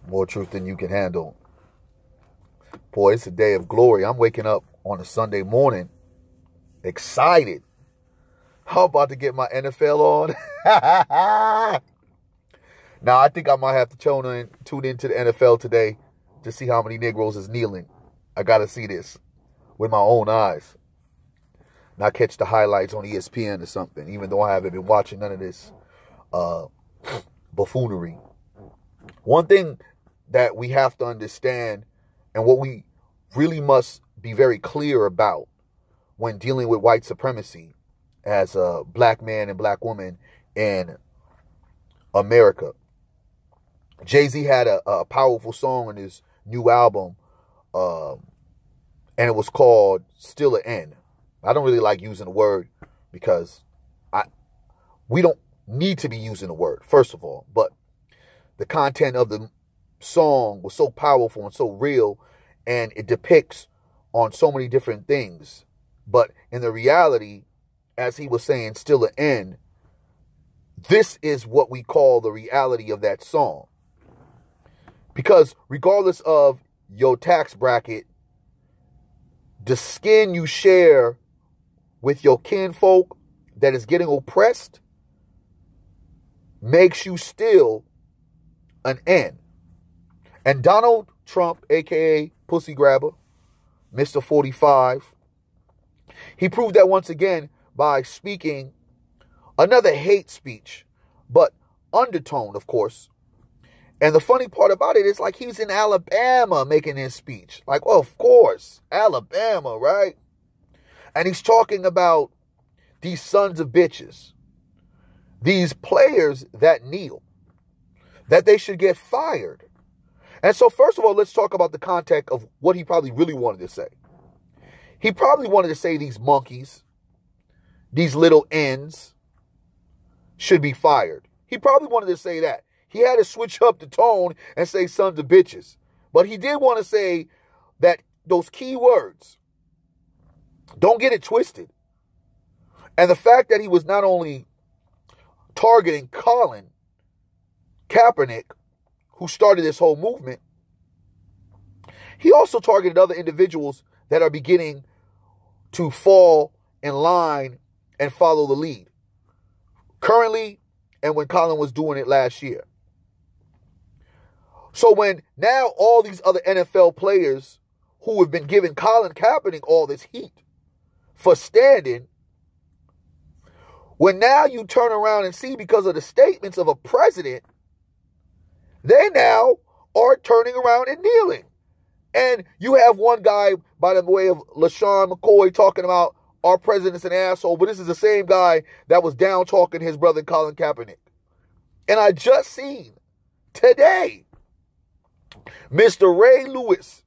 More truth than you can handle. Boy, it's a day of glory. I'm waking up on a Sunday morning excited. How about to get my NFL on? Now, I think I might have to tune into the NFL today to see how many Negroes is kneeling. I got to see this with my own eyes. Not catch the highlights on ESPN or something, even though I haven't been watching none of this buffoonery. One thing that we have to understand, and what we really must be very clear about when dealing with white supremacy as a black man and black woman in America. Jay-Z had a powerful song on his new album, and it was called Still an N. I don't really like using the word because we don't need to be using the word, first of all. But the content of the song was so powerful and so real, and it depicts on so many different things. But in the reality, as he was saying, still an N, this is what we call the reality of that song. Because regardless of your tax bracket, the skin you share with your kinfolk that is getting oppressed makes you still an N. And Donald Trump, a.k.a. Pussy Grabber, Mr. 45, he proved that once again by speaking another hate speech, but undertone, of course. And the funny part about it is, like, he's in Alabama making his speech. Like, well, of course, Alabama, right? And he's talking about these sons of bitches, these players that kneel, that they should get fired. And so, first of all, let's talk about the context of what he probably really wanted to say. He probably wanted to say these monkeys, these little N's, should be fired. He probably wanted to say that. He had to switch up the tone and say sons of bitches. But he did want to say that those key words. Don't get it twisted. And the fact that he was not only targeting Colin Kaepernick, who started this whole movement, he also targeted other individuals that are beginning to fall in line and follow the lead. Currently, and when Colin was doing it last year. So when now all these other NFL players who have been giving Colin Kaepernick all this heat for standing, when now you turn around and see, because of the statements of a president, they now are turning around and kneeling. And you have one guy by the way of LaShawn McCoy talking about our president's an asshole, but this is the same guy that was down talking his brother Colin Kaepernick. And I just seen today Mr. Ray Lewis,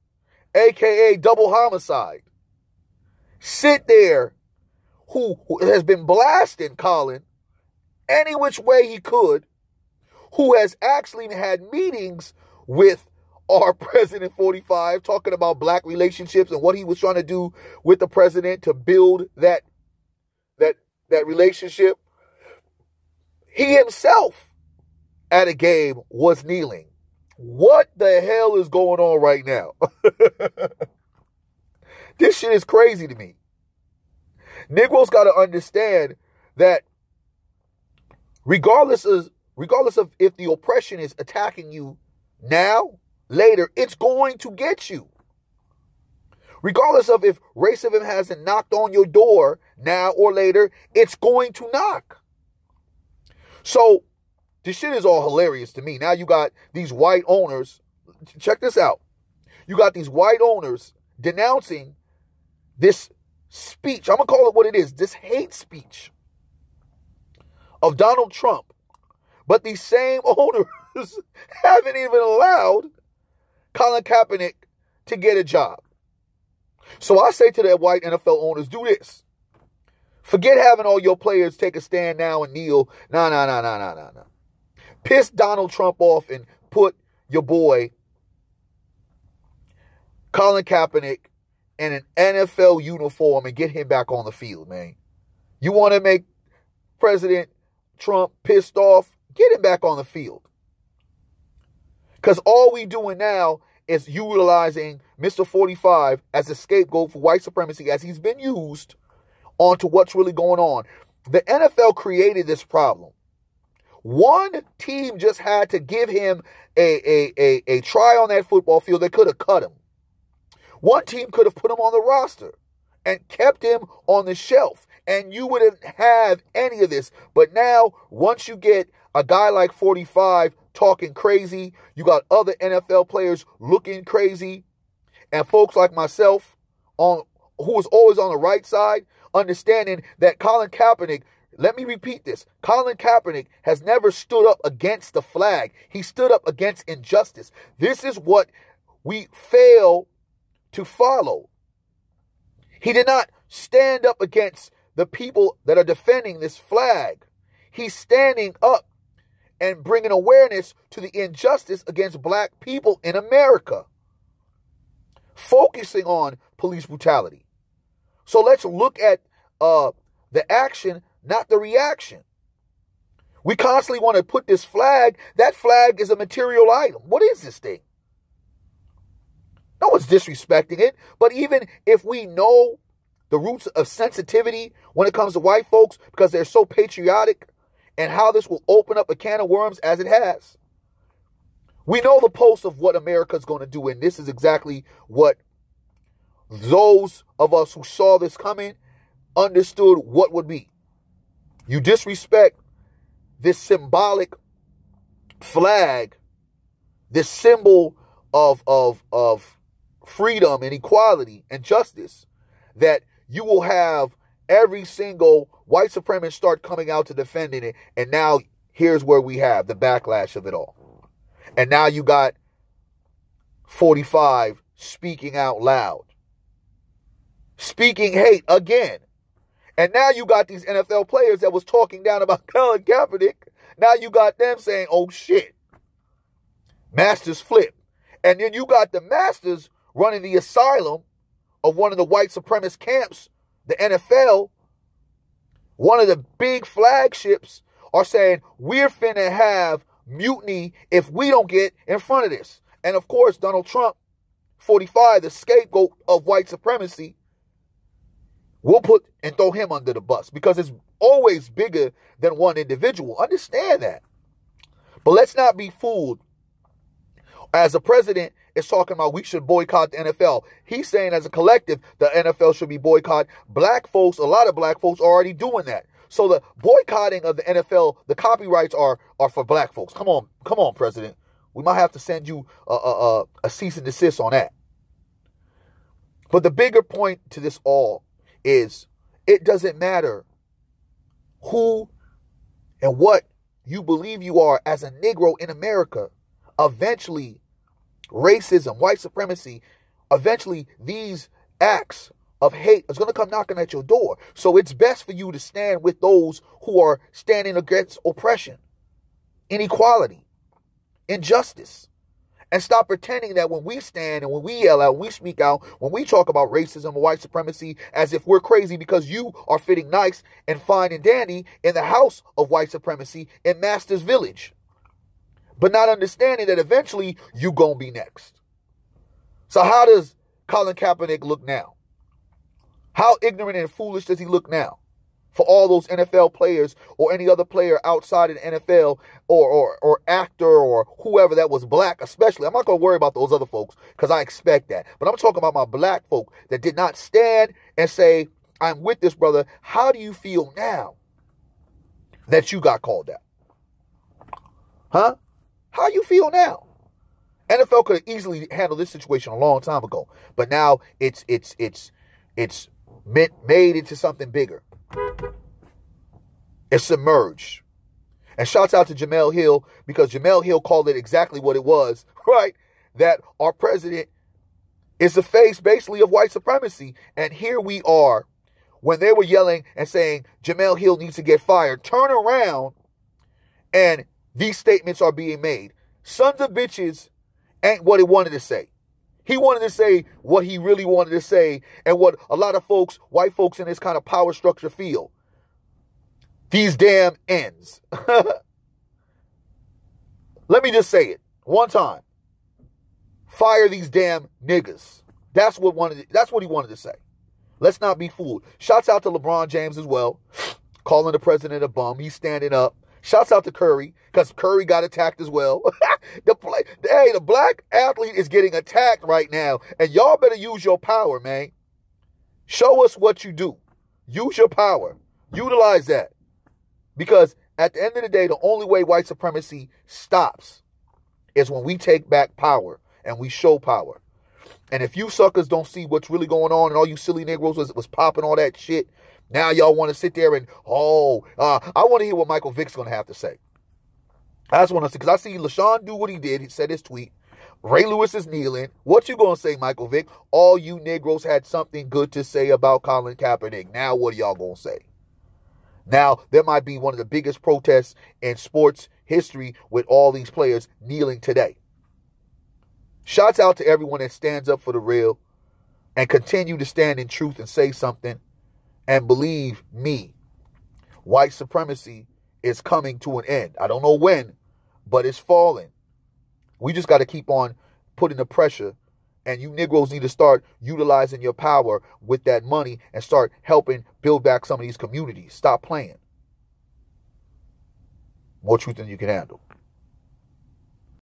a.k.a. Double Homicide, sit there, who has been blasting Colin any which way he could, who has actually had meetings with our President 45, talking about black relationships and what he was trying to do with the president to build that relationship. He himself at a game was kneeling. What the hell is going on right now? This shit is crazy to me. Negroes got to understand that regardless of if the oppression is attacking you now, later, it's going to get you. Regardless of if racism hasn't knocked on your door now or later, it's going to knock. So this shit is all hilarious to me. Now you got these white owners. Check this out. You got these white owners denouncing this speech. I'm going to call it what it is. This hate speech of Donald Trump. But these same owners haven't even allowed Colin Kaepernick to get a job. So I say to the white NFL owners, do this. Forget having all your players take a stand now and kneel. Nah. Piss Donald Trump off and put your boy Colin Kaepernick in an NFL uniform and get him back on the field, man. You want to make President Trump pissed off? Get him back on the field. Because all we doing now is utilizing Mr. 45 as a scapegoat for white supremacy as he's been used onto what's really going on. The NFL created this problem. One team just had to give him a try on that football field. They could have cut him. One team could have put him on the roster and kept him on the shelf, and you wouldn't have any of this. But now, once you get a guy like 45 talking crazy, you got other NFL players looking crazy, and folks like myself, who was always on the right side, understanding that Colin Kaepernick, let me repeat this, Colin Kaepernick has never stood up against the flag. He stood up against injustice. This is what we fail to follow. He did not stand up against the people that are defending this flag. He's standing up and bringing awareness to the injustice against black people in America, focusing on police brutality. So let's look at the action, not the reaction. We constantly want to put this flag. That flag is a material item. What is this thing? No one's disrespecting it. But even if we know the roots of sensitivity when it comes to white folks, because they're so patriotic, and how this will open up a can of worms as it has, we know the pulse of what America's going to do. And this is exactly what those of us who saw this coming understood what would be. You disrespect this symbolic flag, this symbol of freedom and equality and justice, that you will have every single white supremacist start coming out to defending it. And now here's where we have the backlash of it all. And now you got 45 speaking out loud, speaking hate again. And now you got these NFL players that was talking down about Colin Kaepernick. Now you got them saying, oh shit, Masters flip. And then you got the Masters running the asylum of one of the white supremacist camps, the NFL. One of the big flagships are saying, we're finna have mutiny if we don't get in front of this. And of course, Donald Trump, 45, the scapegoat of white supremacy, will put and throw him under the bus, because it's always bigger than one individual. Understand that. But let's not be fooled. As the president is talking about we should boycott the NFL, he's saying as a collective, the NFL should be boycotted. Black folks, a lot of black folks are already doing that. So the boycotting of the NFL, the copyrights are for black folks. Come on, President. We might have to send you a cease and desist on that. But the bigger point to this all is it doesn't matter who and what you believe you are as a Negro in America. Eventually, racism, white supremacy, eventually these acts of hate is going to come knocking at your door. So it's best for you to stand with those who are standing against oppression, inequality, injustice. And stop pretending that when we stand and when we yell out, when we speak out, when we talk about racism and white supremacy, as if we're crazy because you are fitting nice and fine and dandy in the house of white supremacy in Master's Village. But not understanding that eventually you gonna be next. So how does Colin Kaepernick look now? How ignorant and foolish does he look now? For all those NFL players or any other player outside of the NFL or actor or whoever that was black especially. I'm not going to worry about those other folks because I expect that. But I'm talking about my black folk that did not stand and say, I'm with this brother. How do you feel now that you got called out? Huh? How you feel now? NFL could have easily handled this situation a long time ago. But now it's made into something bigger. It's submerged. And shouts out to Jemele Hill, because Jemele Hill called it exactly what it was, right? That our president is the face basically of white supremacy. And here we are, when they were yelling and saying Jemele Hill needs to get fired, turn around and these statements are being made. Sons of bitches ain't what he wanted to say. He wanted to say what he really wanted to say and what a lot of folks, white folks in this kind of power structure feel. These damn ends. Let me just say it one time. Fire these damn niggas. That's what he wanted to say. Let's not be fooled. Shouts out to LeBron James as well, calling the president a bum. He's standing up. Shouts out to Curry, because Curry got attacked as well. The black athlete is getting attacked right now, and y'all better use your power, man. Show us what you do. Use your power. Utilize that. Because at the end of the day, the only way white supremacy stops is when we take back power and we show power. And if you suckers don't see what's really going on and all you silly Negroes was popping all that shit, now y'all want to sit there and, I want to hear what Michael Vick's going to have to say. I just want to see, because I see LaShawn do what he did. He said his tweet. Ray Lewis is kneeling. What you going to say, Michael Vick? All you Negroes had something good to say about Colin Kaepernick. Now what are y'all going to say? Now, there might be one of the biggest protests in sports history with all these players kneeling today. Shouts out to everyone that stands up for the real and continue to stand in truth and say something. And believe me, white supremacy is coming to an end. I don't know when, but it's falling. We just got to keep on putting the pressure. And you Negroes need to start utilizing your power with that money and start helping build back some of these communities. Stop playing. More truth than you can handle.